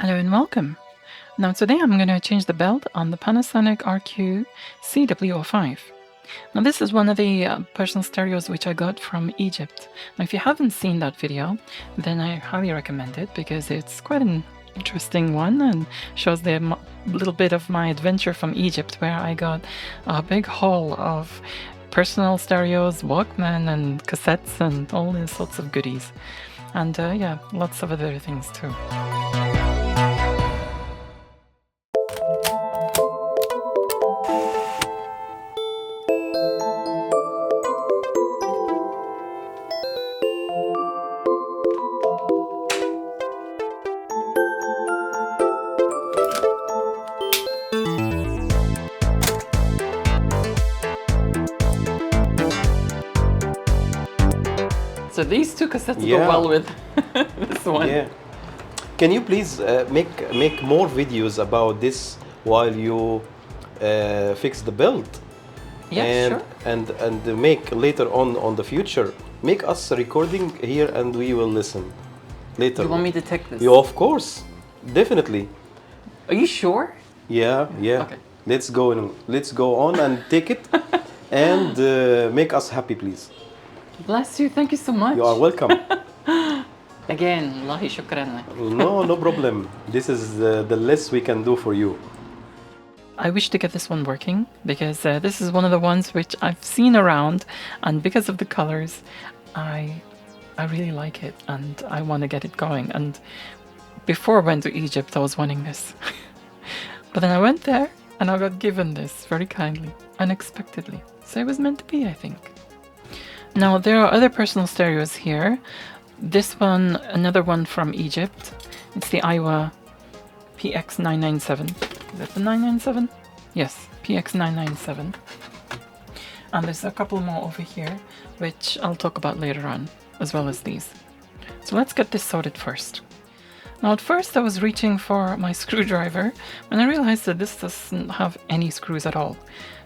Hello and welcome. Now today I'm going to change the belt on the Panasonic RQ-CW05. Now this is one of the personal stereos which I got from Egypt. Now if you haven't seen that video, then I highly recommend it because it's quite an interesting one and shows the little bit of my adventure from Egypt, where I got a big haul of personal stereos, Walkman and cassettes and all these sorts of goodies. And yeah, lots of other things too. So these two cassettes go well with this one. Yeah. Can you please make more videos about this while you fix the belt? Yeah, sure. And make later on the future. Make us recording here and we will listen later. You want me to take this? Yeah, of course, definitely. Are you sure? Yeah. Okay. Let's go on and take it and make us happy, please. Bless you. Thank you so much. You are welcome. Again, Allahi shukran. No problem. This is the less we can do for you. I wish to get this one working because this is one of the ones which I've seen around, and because of the colors, I really like it and I want to get it going. And before I went to Egypt, I was wanting this. But then I went there and I got given this very kindly, unexpectedly. So it was meant to be, I think. Now, there are other personal stereos here. This one, another one from Egypt. It's the Iowa PX997. Is that the 997? Yes, PX997. And there's a couple more over here, which I'll talk about later on, as well as these. So let's get this sorted first. Now, at first I was reaching for my screwdriver, and I realized that this doesn't have any screws at all.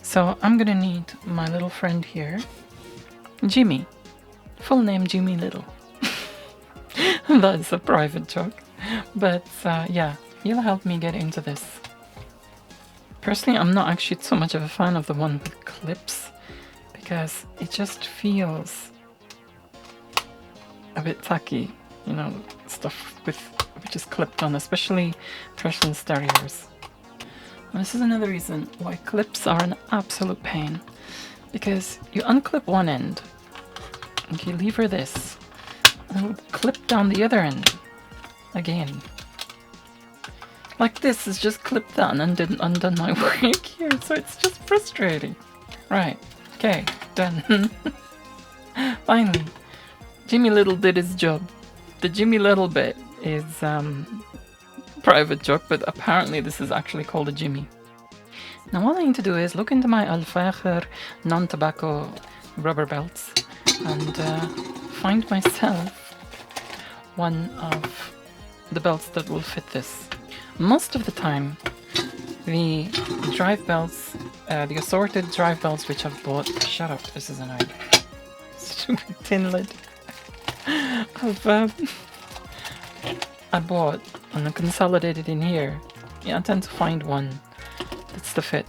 So I'm gonna need my little friend here, Jimmy. Full name Jimmy Little. That's a private joke. But yeah, he'll help me get into this. Personally, I'm not actually so much of a fan of the one with clips because it just feels a bit tacky, you know, stuff which is clipped on, especially personal stereos. And this is another reason why clips are an absolute pain, because you unclip one end and you lever this and it'll clip down the other end again. Like this is just clipped on and didn't undone my work here, so it's just frustrating. Right, okay, done. Finally, Jimmy Little did his job. The Jimmy Little bit is private joke, but apparently this is actually called a Jimmy. Now all I need to do is look into my Al-Fakhr non-tobacco rubber belts and find myself one of the belts that will fit this. Most of the time, the drive belts, the assorted drive belts which I've bought... Shut up, this is annoying. Stupid tin lid. I bought and consolidated in here. Yeah, I tend to find one that's the fit.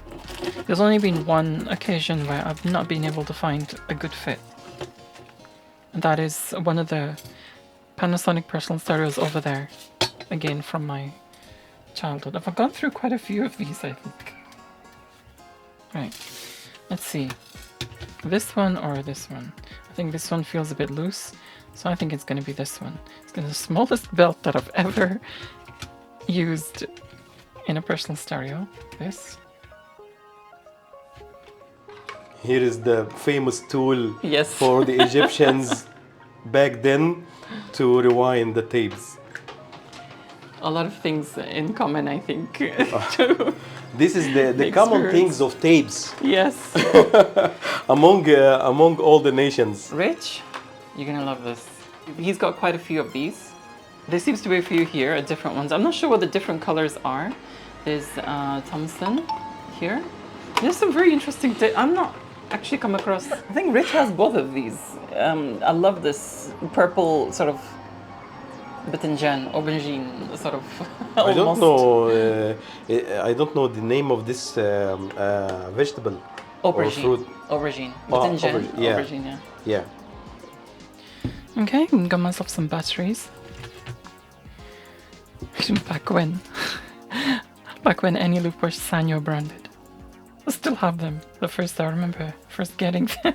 There's only been one occasion where I've not been able to find a good fit. And that is one of the Panasonic Personal stereos over there. Again, from my childhood. I've gone through quite a few of these, I think. Right, let's see. This one or this one? I think this one feels a bit loose, so I think it's going to be this one. It's the smallest belt that I've ever used in a personal stereo. This. Here is the famous tool Yes. for the Egyptians back then to rewind the tapes. A lot of things in common, I think. This is the common things of tapes. Yes. among all the nations. Rich, you're gonna love this. He's got quite a few of these. There seems to be a few here, different ones. I'm not sure what the different colors are. There's Thompson here. There's some very interesting. I'm not actually come across. I think Rich has both of these. I love this purple sort of Bitinjan, aubergine, sort of. I don't almost. know. I don't know the name of this vegetable or Aubergine. fruit. Aubergine. Oh, Bitinjan, yeah. aubergine, yeah. Yeah. Okay, got myself some batteries. Back when, back when any loop was Sanyo branded. I still have them. The first I remember first getting them.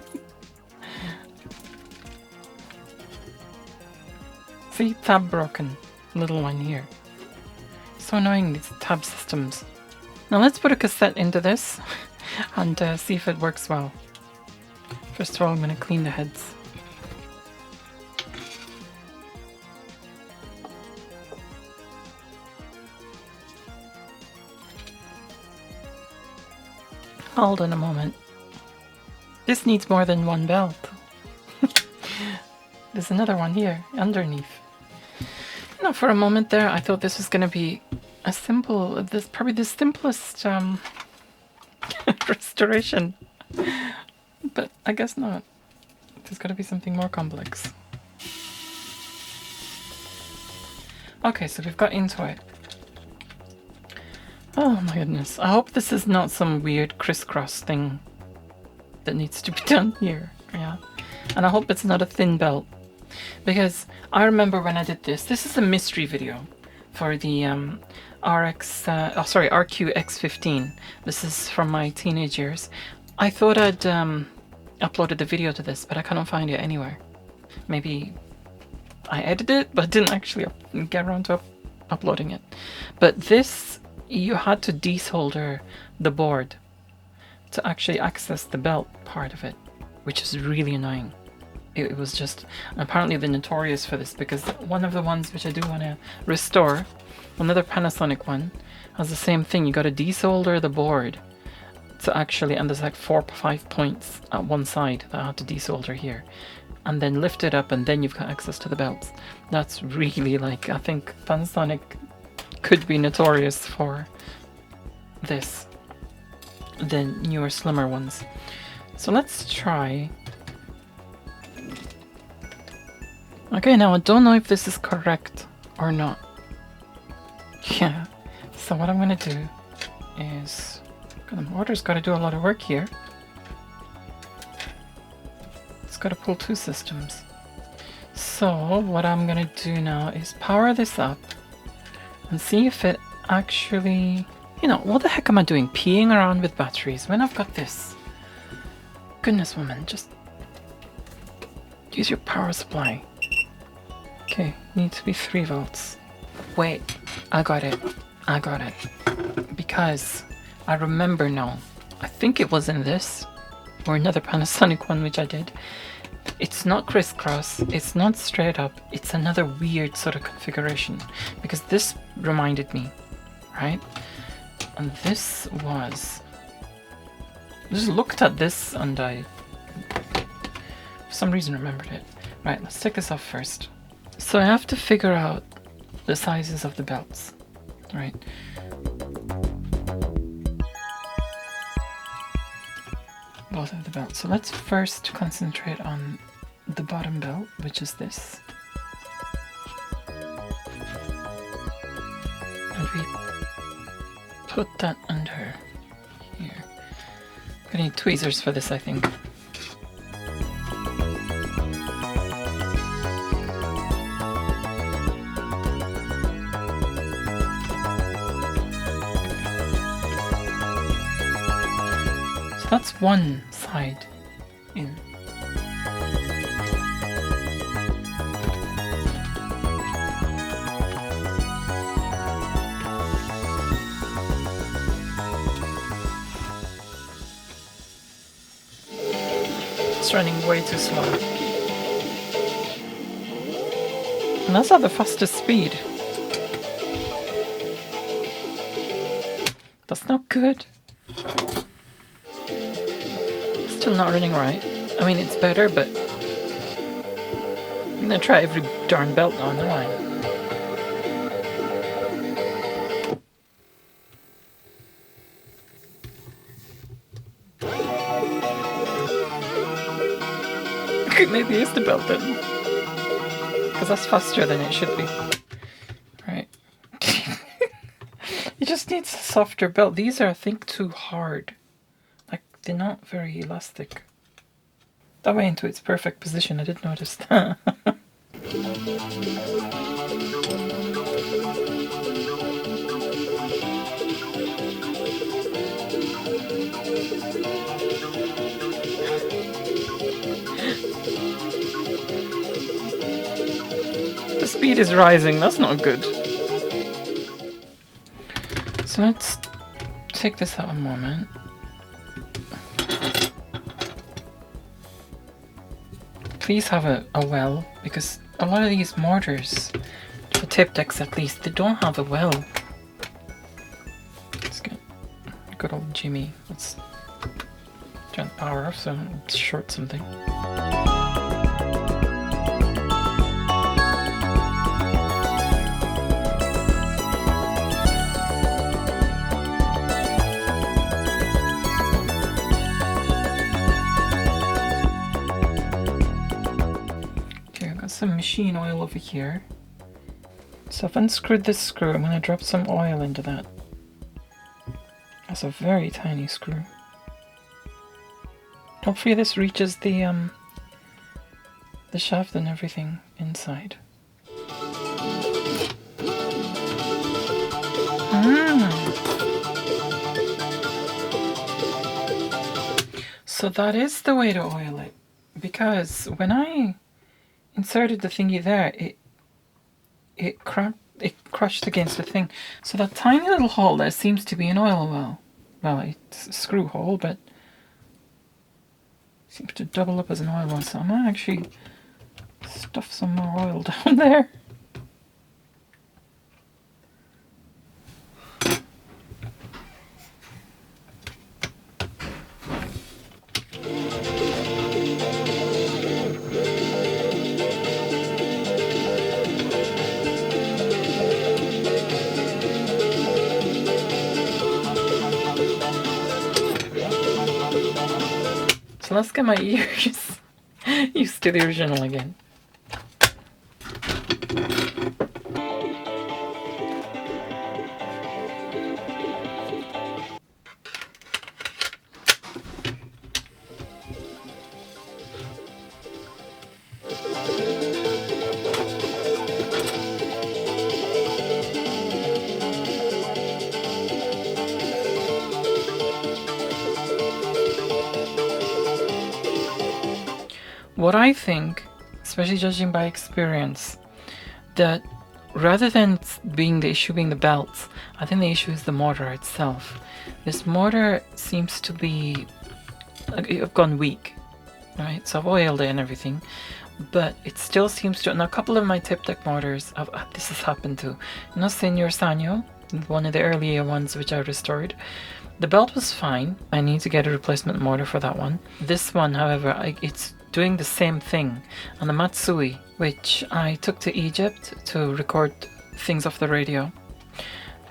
See, tab broken. Little one here. So annoying, these tab systems. Now let's put a cassette into this and see if it works well. First of all, I'm going to clean the heads. Hold on a moment. This needs more than one belt. There's another one here, underneath. You know, for a moment there, I thought this was going to be a simple, probably the simplest restoration. But I guess not. There's got to be something more complex. Okay, so we've got into it. Oh my goodness. I hope this is not some weird crisscross thing that needs to be done here. Yeah. And I hope it's not a thin belt. Because I remember when I did this. This is a mystery video for the RQ-X15. This is from my teenage years. I thought I'd uploaded the video to this, but I couldn't find it anywhere. Maybe I edited it, but didn't actually get around to uploading it. But this, you had to desolder the board to actually access the belt part of it, which is really annoying. It was just, apparently they're notorious for this, because one of the ones which I do want to restore, another Panasonic one, has the same thing. You got to desolder the board to actually, and there's like 4 or 5 points at one side that I had to desolder here, and then lift it up, and then you've got access to the belts. That's really, like, I think Panasonic could be notorious for this, the newer, slimmer ones. So let's try. Okay, now I don't know if this is correct or not. Yeah, so what I'm gonna do is, the motor's gotta do a lot of work here. It's gotta pull 2 systems. So what I'm gonna do now is power this up and see if it actually, you know, what the heck am I doing peeing around with batteries when I've got this? Goodness woman, just use your power supply. Okay, need to be 3 volts. Wait, I got it. I got it. Because I remember now. I think it was in this, or another Panasonic one which I did. It's not crisscross, it's not straight up, it's another weird sort of configuration. Because this reminded me, right? And this was... I just looked at this and I, for some reason, remembered it. Right, let's take this off first. So I have to figure out the sizes of the belts, right? Both of the belts. So let's first concentrate on the bottom belt, which is this. And we put that under here. Gonna need tweezers for this, I think. That's one side in. It's running way too slow. And that's at the fastest speed. That's not good. Still not running right. I mean, it's better, but I'm gonna try every darn belt on the line. Maybe it's the belt then, because that's faster than it should be. just needs a softer belt. These are, I think, too hard. Like, they're not very elastic. That went into its perfect position, I did notice that. The speed is rising, that's not good. So let's take this out a moment. Please have a well, because a lot of these mortars, for tape decks at least, they don't have a well. Let's get good old Jimmy. Let's turn the power off so it's short something. Some machine oil over here. So I've unscrewed this screw. I'm going to drop some oil into that. That's a very tiny screw. Hopefully this reaches the shaft and everything inside. So that is the way to oil it, because when I inserted the thingy there, it crushed against the thing. So that tiny little hole there seems to be an oil well. Well, it's a screw hole, but seems to double up as an oil well. So I'm gonna actually stuff some more oil down there. So let's get my ears used to the original again. What I think, especially judging by experience, that rather than being the issue being the belts, I think the issue is the motor itself. This motor seems to be, I've gone weak, right? So I've oiled it and everything, but it still seems to, and a couple of my tip deck motors, this has happened to, you know, Senor Sanyo, one of the earlier ones which I restored. The belt was fine. I need to get a replacement motor for that one. This one, however, it's doing the same thing. On the Matsui, which I took to Egypt to record things off the radio,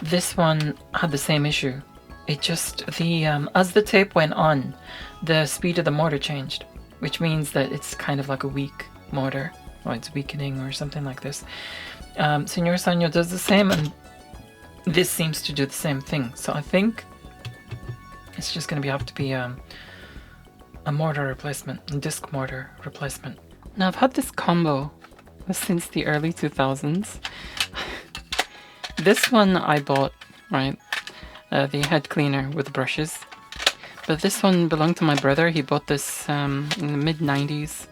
this one had the same issue. It just, as the tape went on, the speed of the motor changed, which means that it's kind of like a weak motor, or it's weakening or something like this. Senor Sanyo does the same, and this seems to do the same thing. So I think it's just going to have to be a motor replacement, a disc motor replacement. Now I've had this combo since the early 2000s. This one I bought, right, the head cleaner with brushes. But this one belonged to my brother. He bought this in the mid-90s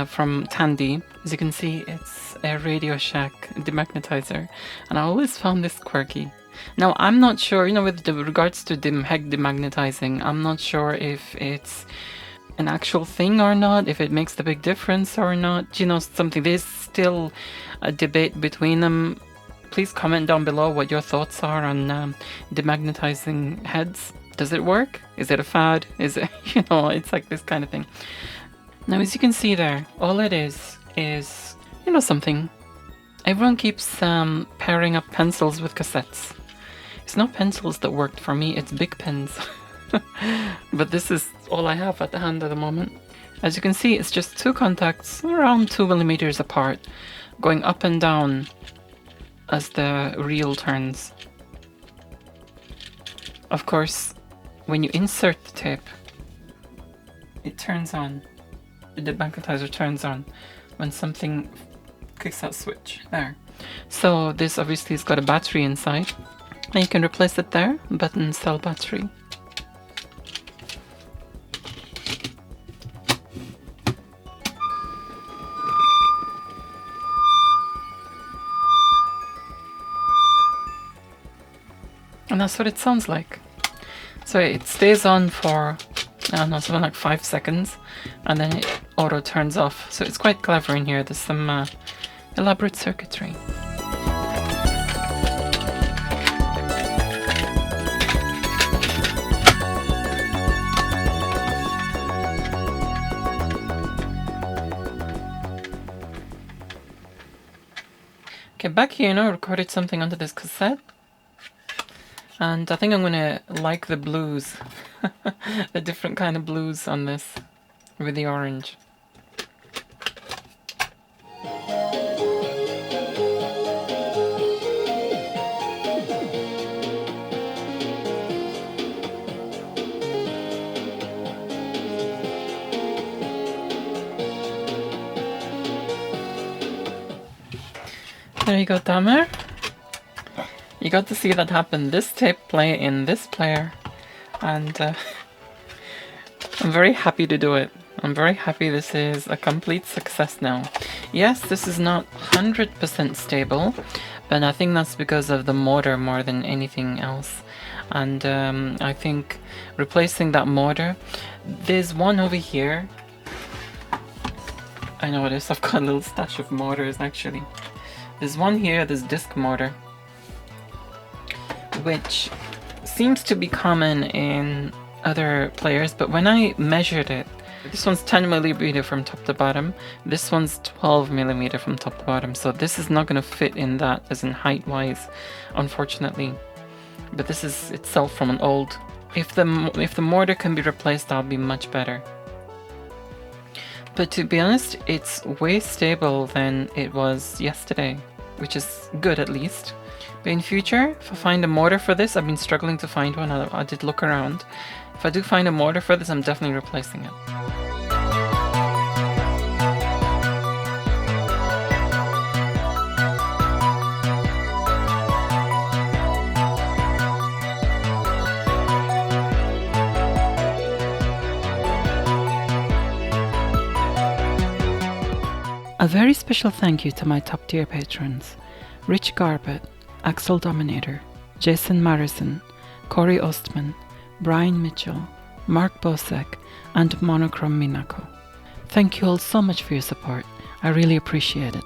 from Tandy. As you can see, it's a Radio Shack demagnetizer. And I always found this quirky. Now, I'm not sure, you know, with regards to head demagnetizing, I'm not sure if it's an actual thing or not, if it makes the big difference or not. You know, something, there's still a debate between them. Please comment down below what your thoughts are on demagnetizing heads. Does it work? Is it a fad? Is it, you know, it's like this kind of thing. Now, as you can see there, all it is, you know something, everyone keeps pairing up pencils with cassettes. It's not pencils that worked for me, it's big pens. But this is all I have at the hand at the moment. As you can see, it's just two contacts around 2 millimeters apart, going up and down as the reel turns. of course, when you insert the tape, it turns on. The demagnetizer turns on when something clicks that switch there. So this obviously has got a battery inside, and you can replace it there, button, cell battery. And that's what it sounds like. So it stays on for, I don't know, something like 5 seconds, and then it auto turns off. So it's quite clever in here. There's some elaborate circuitry. Okay, back here now, I recorded something onto this cassette. And I think I'm gonna like the blues, the different kind of blues on this with the orange. There you go, Tamer. You got to see that happen. This tape play in this player, and I'm very happy to do it. I'm very happy this is a complete success now. Yes, this is not 100% stable, but I think that's because of the motor more than anything else. And I think replacing that motor, there's one over here. I know this, I've got a little stash of motors actually. There's one here, this disc motor, which seems to be common in other players, but when I measured it, this one's 10 millimeter from top to bottom, this one's 12 millimeter from top to bottom, so this is not going to fit in that, as in height wise, unfortunately. But this is itself from an old. If the motor can be replaced, that'll be much better. But to be honest, it's way stable than it was yesterday, which is good at least. But in future, if I find a motor for this, I've been struggling to find one, I did look around. If I do find a motor for this, I'm definitely replacing it. A very special thank you to my top tier patrons: Rich Garbett, Axel Dominator, Jason Marison, Corey Ostman, Brian Mitchell, Mark Bosek, and Monochrome Minako. Thank you all so much for your support. I really appreciate it.